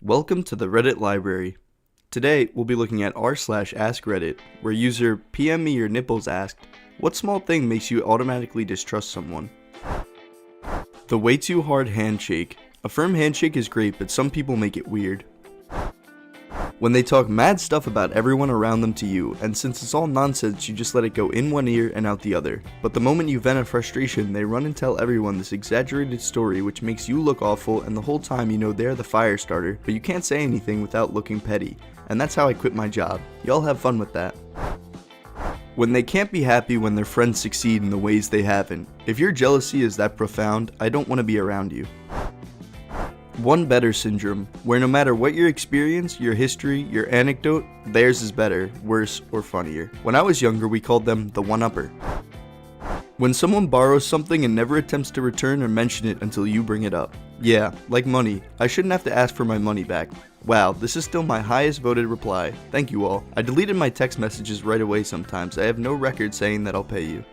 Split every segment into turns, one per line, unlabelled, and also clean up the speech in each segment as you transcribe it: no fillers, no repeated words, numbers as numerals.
Welcome to the Reddit library. Today, we'll be looking at r/AskReddit, where user PM me your nipples asked, what small thing makes you automatically distrust someone? The way too hard handshake. A firm handshake is great, but some people make it weird. When they talk mad stuff about everyone around them to you, and since it's all nonsense, you just let it go in one ear and out the other. But the moment you vent a frustration, they run and tell everyone this exaggerated story which makes you look awful, and the whole time you know they're the fire starter, but you can't say anything without looking petty. And that's how I quit my job. Y'all have fun with that. When they can't be happy when their friends succeed in the ways they haven't. If your jealousy is that profound, I don't want to be around you. One better syndrome, where no matter what your experience, your history, your anecdote, theirs is better, worse, or funnier. When I was younger, we called them the one-upper. When someone borrows something and never attempts to return or mention it until you bring it up. Yeah, like money. I shouldn't have to ask for my money back. Wow, this is still my highest voted reply. Thank you all. I deleted my text messages right away sometimes. I have no record saying that I'll pay you.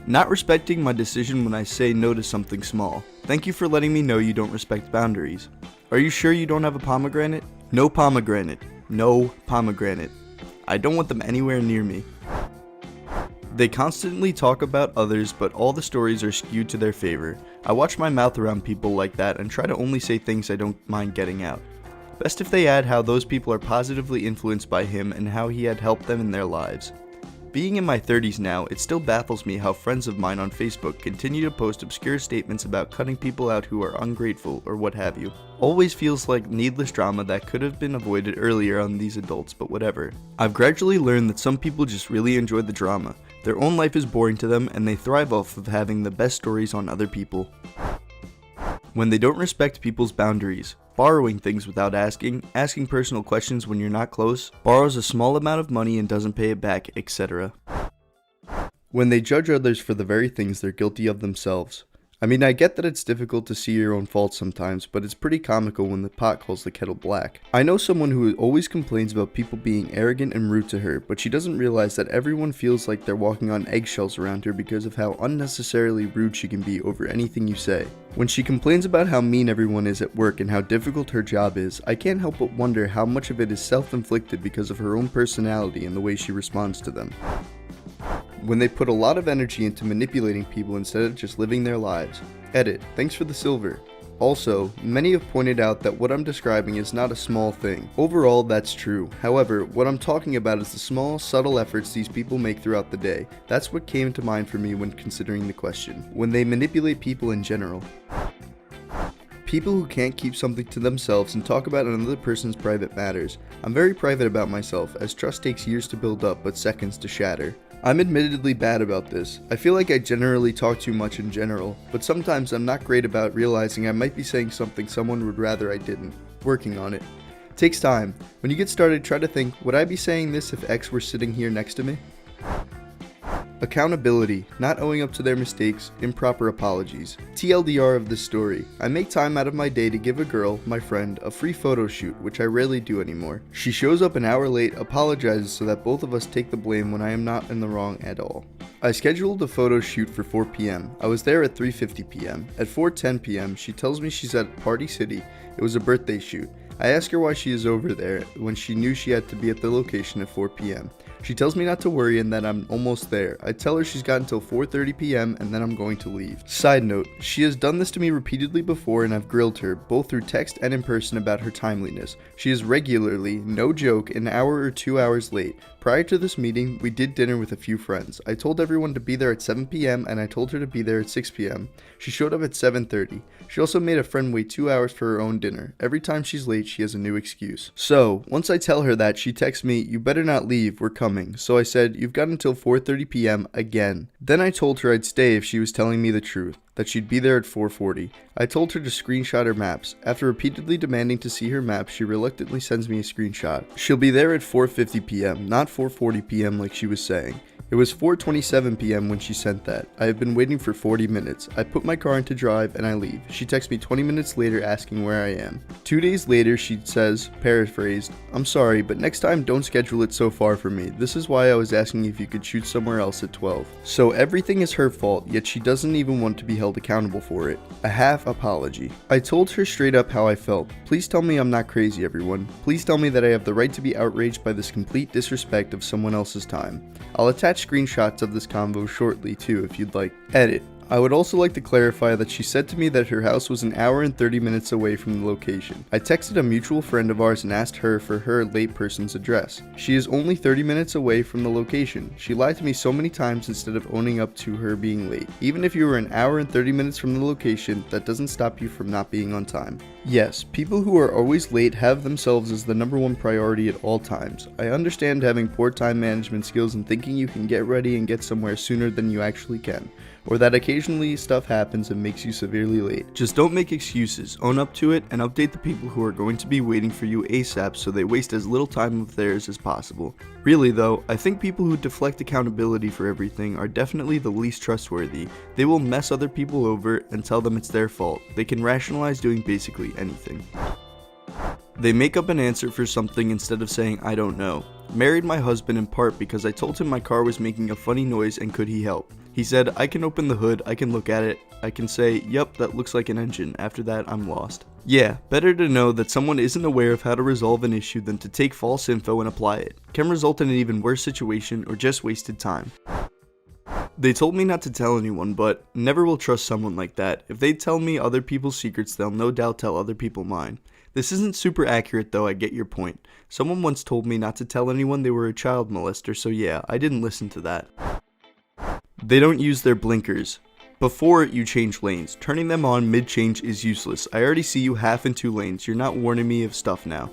Not respecting my decision when I say no to something small. Thank you for letting me know you don't respect boundaries. Are you sure you don't have a pomegranate? No pomegranate. No pomegranate. I don't want them anywhere near me. They constantly talk about others, but all the stories are skewed to their favor. I watch my mouth around people like that and try to only say things I don't mind getting out. Best if they add how those people are positively influenced by him and how he had helped them in their lives. Being in my 30s now, it still baffles me how friends of mine on Facebook continue to post obscure statements about cutting people out who are ungrateful or what have you. Always feels like needless drama that could have been avoided earlier on these adults, but whatever. I've gradually learned that some people just really enjoy the drama. Their own life is boring to them and they thrive off of having the best stories on other people. When they don't respect people's boundaries. Borrowing things without asking personal questions when you're not close, borrows a small amount of money and doesn't pay it back, etc. When they judge others for the very things they're guilty of themselves. I mean, I get that it's difficult to see your own faults sometimes, but it's pretty comical when the pot calls the kettle black. I know someone who always complains about people being arrogant and rude to her, but she doesn't realize that everyone feels like they're walking on eggshells around her because of how unnecessarily rude she can be over anything you say. When she complains about how mean everyone is at work and how difficult her job is, I can't help but wonder how much of it is self-inflicted because of her own personality and the way she responds to them. When they put a lot of energy into manipulating people instead of just living their lives. Edit, thanks for the silver. Also, many have pointed out that what I'm describing is not a small thing. Overall, that's true. However, what I'm talking about is the small, subtle efforts these people make throughout the day. That's what came to mind for me when considering the question. When they manipulate people in general. People who can't keep something to themselves and talk about another person's private matters. I'm very private about myself, as trust takes years to build up but seconds to shatter. I'm admittedly bad about this. I feel like I generally talk too much in general, but sometimes I'm not great about realizing I might be saying something someone would rather I didn't. Working on it. Takes time. When you get started, try to think, would I be saying this if X were sitting here next to me? Accountability, not owing up to their mistakes, improper apologies. TLDR of this story, I make time out of my day to give a girl, my friend, a free photo shoot, which I rarely do anymore. She shows up an hour late, apologizes so that both of us take the blame when I am not in the wrong at all. I scheduled a photo shoot for 4 p.m. I was there at 3:50 p.m. At 4:10 p.m. she tells me she's at Party City. It was a birthday shoot. I ask her why she is over there when she knew she had to be at the location at 4 p.m. She tells me not to worry and that I'm almost there. I tell her she's got until 4:30 p.m. and then I'm going to leave. Side note, she has done this to me repeatedly before and I've grilled her, both through text and in person, about her timeliness. She is regularly, no joke, an hour or 2 hours late. Prior to this meeting, we did dinner with a few friends. I told everyone to be there at 7 p.m. and I told her to be there at 6 p.m. She showed up at 7:30. She also made a friend wait 2 hours for her own dinner. Every time she's late, she has a new excuse. So, once I tell her that, she texts me, "You better not leave, we're coming." So I said, "You've got until 4:30 p.m. again." Then I told her I'd stay if she was telling me the truth, that she'd be there at 4:40. I told her to screenshot her maps. After repeatedly demanding to see her map, she reluctantly sends me a screenshot. She'll be there at 4:50 p.m., not 4:40 p.m. like she was saying. It was 4:27 p.m. when she sent that. I have been waiting for 40 minutes. I put my car into drive and I leave. She texts me 20 minutes later asking where I am. 2 days later she says, paraphrased, "I'm sorry, but next time don't schedule it so far for me. This is why I was asking if you could shoot somewhere else at 12. So everything is her fault, yet she doesn't even want to be held accountable for it. A half apology. I told her straight up how I felt. Please tell me I'm not crazy, everyone. Please tell me that I have the right to be outraged by this complete disrespect of someone else's time. I'll attach screenshots of this convo shortly too if you'd like. Edit. I would also like to clarify that she said to me that her house was an hour and 30 minutes away from the location. I texted a mutual friend of ours and asked her for her late person's address. She is only 30 minutes away from the location. She lied to me so many times instead of owning up to her being late. Even if you were an hour and 30 minutes from the location, that doesn't stop you from not being on time. Yes, people who are always late have themselves as the #1 priority at all times. I understand having poor time management skills and thinking you can get ready and get somewhere sooner than you actually can. Or that occasionally stuff happens and makes you severely late. Just don't make excuses, own up to it, and update the people who are going to be waiting for you ASAP so they waste as little time of theirs as possible. Really though, I think people who deflect accountability for everything are definitely the least trustworthy. They will mess other people over and tell them it's their fault. They can rationalize doing basically anything. They make up an answer for something instead of saying I don't know. Married my husband in part because I told him my car was making a funny noise and could he help. He said, I can open the hood, I can look at it, I can say, yep, that looks like an engine. After that, I'm lost. Yeah, better to know that someone isn't aware of how to resolve an issue than to take false info and apply it. Can result in an even worse situation or just wasted time. They told me not to tell anyone, but never will trust someone like that. If they tell me other people's secrets, they'll no doubt tell other people mine. This isn't super accurate though, I get your point. Someone once told me not to tell anyone they were a child molester, so yeah, I didn't listen to that. They don't use their blinkers. Before you change lanes, turning them on mid-change is useless. I already see you half in 2 lanes, you're not warning me of stuff now.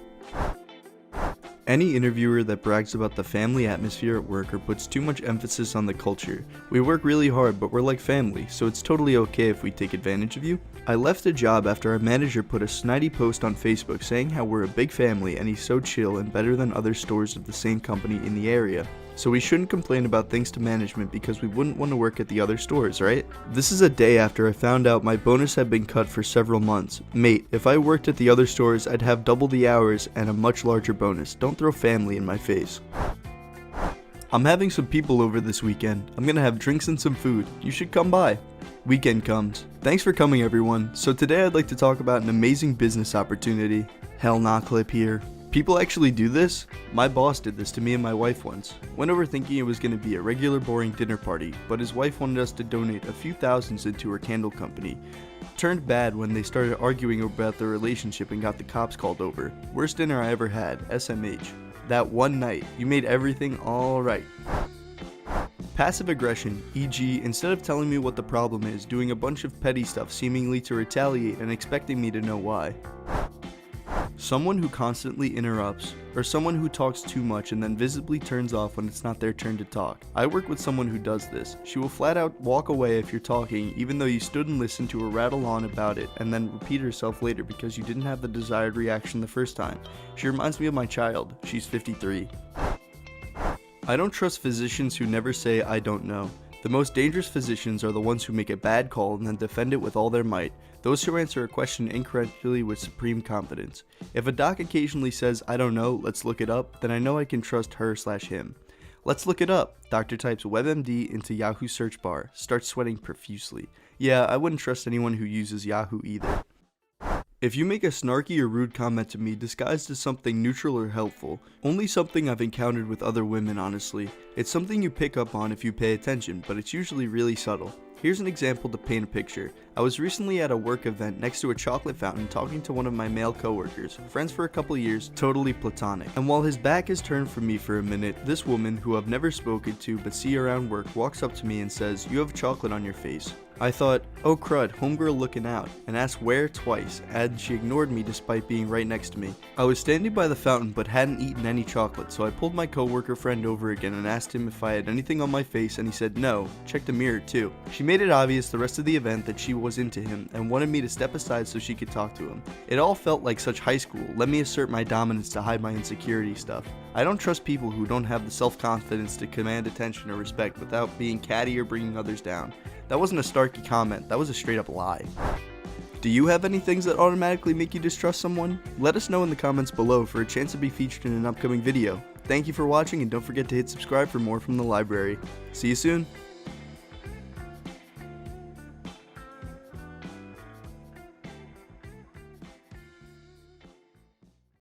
Any interviewer that brags about the family atmosphere at work or puts too much emphasis on the culture. We work really hard, but we're like family, so it's totally okay if we take advantage of you. I left a job after our manager put a snidey post on Facebook saying how we're a big family and he's so chill and better than other stores of the same company in the area. So we shouldn't complain about things to management because we wouldn't want to work at the other stores, right? This is a day after I found out my bonus had been cut for several months. Mate, if I worked at the other stores, I'd have double the hours and a much larger bonus. Don't throw family in my face. I'm having some people over this weekend. I'm gonna have drinks and some food. You should come by. Weekend comes. Thanks for coming, everyone. So today I'd like to talk about an amazing business opportunity. Hell nah, clip here. People actually do this? My boss did this to me and my wife once. Went over thinking it was going to be a regular boring dinner party, but his wife wanted us to donate a few thousands into her candle company. Turned bad when they started arguing about their relationship and got the cops called over. Worst dinner I ever had, SMH. That one night, you made everything alright. Passive aggression, e.g., instead of telling me what the problem is, doing a bunch of petty stuff seemingly to retaliate and expecting me to know why. Someone who constantly interrupts, or someone who talks too much and then visibly turns off when it's not their turn to talk. I work with someone who does this. She will flat out walk away if you're talking, even though you stood and listened to her rattle on about it, and then repeat herself later because you didn't have the desired reaction the first time. She reminds me of my child. She's 53. I don't trust physicians who never say, I don't know. The most dangerous physicians are the ones who make a bad call and then defend it with all their might. Those who answer a question incorrectly with supreme confidence. If a doc occasionally says, I don't know, let's look it up, then I know I can trust her/him. Let's look it up. Doctor types WebMD into Yahoo search bar, starts sweating profusely. Yeah, I wouldn't trust anyone who uses Yahoo either. If you make a snarky or rude comment to me disguised as something neutral or helpful, only something I've encountered with other women honestly, it's something you pick up on if you pay attention, but it's usually really subtle. Here's an example to paint a picture. I was recently at a work event next to a chocolate fountain talking to one of my male coworkers, friends for a couple years, totally platonic. And while his back is turned from me for a minute, this woman, who I've never spoken to but see around work, walks up to me and says, "You have chocolate on your face." I thought, oh crud, homegirl looking out, and asked where twice, and she ignored me despite being right next to me. I was standing by the fountain but hadn't eaten any chocolate, so I pulled my coworker friend over again and asked him if I had anything on my face, and he said no, check the mirror too. She made it obvious the rest of the event that she was into him and wanted me to step aside so she could talk to him. It all felt like such high school, let me assert my dominance to hide my insecurity stuff. I don't trust people who don't have the self-confidence to command attention or respect without being catty or bringing others down. That wasn't a Starky comment, that was a straight up lie. Do you have any things that automatically make you distrust someone? Let us know in the comments below for a chance to be featured in an upcoming video. Thank you for watching and don't forget to hit subscribe for more from the library. See you soon!